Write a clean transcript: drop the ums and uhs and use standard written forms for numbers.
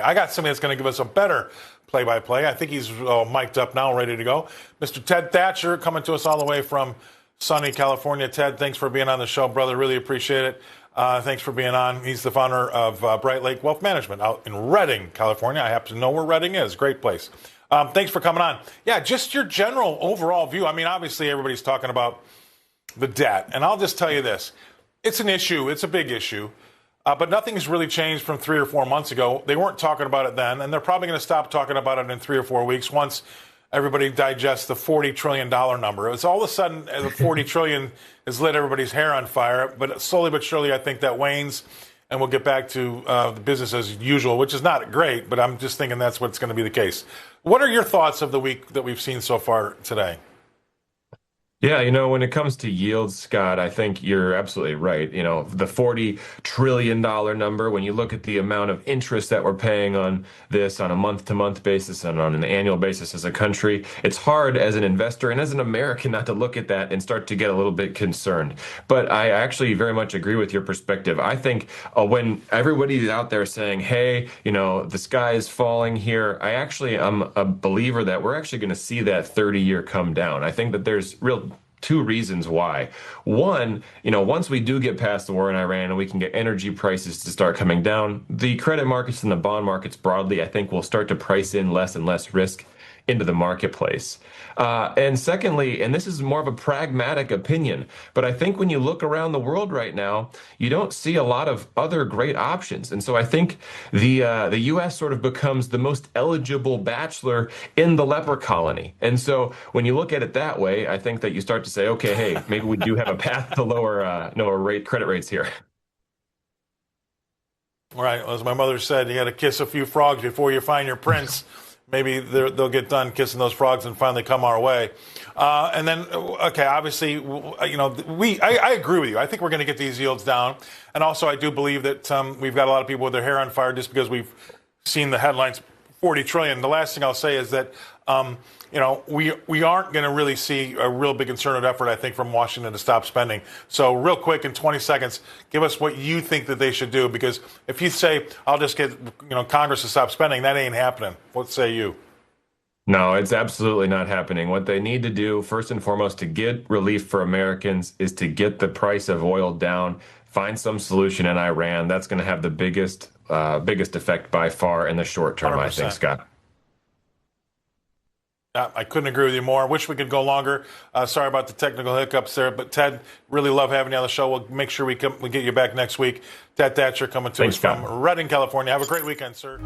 I got somebody that's going to give us a better play-by-play. I think he's mic'd up now, ready to go. Mr. Ted Thatcher coming to us all the way from sunny California. Ted, thanks for being on the show, brother. Really appreciate it. Thanks for being on. He's the founder of Bright Lake Wealth Management out in Redding, California. I happen to know where Redding is. Great place. Thanks for coming on. Yeah, just your general overall view. I mean, obviously everybody's talking about the debt. And I'll just tell you this. It's an issue. It's a big issue. But nothing's really changed from 3 or 4 months ago. They weren't talking about it then, and they're probably going to stop talking about it in 3 or 4 weeks once everybody digests the $40 trillion number. It's all of a sudden the $40 trillion has lit everybody's hair on fire. But slowly but surely, I think that wanes, and we'll get back to the business as usual, which is not great, but I'm just thinking that's what's going to be the case. What are your thoughts of the week that we've seen so far today? Yeah, when it comes to yields, Scott, I think you're absolutely right. The $40 trillion number, when you look at the amount of interest that we're paying on this on a month-to-month basis and on an annual basis as a country, it's hard as an investor and as an American not to look at that and start to get a little bit concerned. But I actually very much agree with your perspective. I think when everybody's out there saying, hey, the sky is falling here, I actually am a believer that we're actually going to see that 30-year come down. I think that there's real two reasons why. One, once we do get past the war in Iran and we can get energy prices to start coming down, the credit markets and the bond markets broadly, I think, will start to price in less and less risk into the marketplace. And secondly, and this is more of a pragmatic opinion, but I think when you look around the world right now, you don't see a lot of other great options. And so I think the U.S. sort of becomes the most eligible bachelor in the leper colony. And so when you look at it that way, I think that you start to say, okay, hey, maybe we do have a path to lower credit rates here. Right. As my mother said, you got to kiss a few frogs before you find your prince. Maybe they'll get done kissing those frogs and finally come our way. And then, okay, obviously, I agree with you. I think we're going to get these yields down. And also, I do believe that we've got a lot of people with their hair on fire just because we've seen the headlines, 40 trillion. The last thing I'll say is that, we aren't going to really see a real big concerted effort, I think, from Washington to stop spending. So real quick, in 20 seconds, give us what you think that they should do. Because if you say, I'll just get Congress to stop spending, that ain't happening. What say you? No, it's absolutely not happening. What they need to do, first and foremost, to get relief for Americans is to get the price of oil down, find some solution in Iran. That's going to have the biggest effect by far in the short term, 100%. I think, Scott. I couldn't agree with you more. Wish we could go longer. Sorry about the technical hiccups there, but Ted, really love having you on the show. We'll make sure we get you back next week. Ted Thatcher coming to us from Redding, California. Have a great weekend, sir.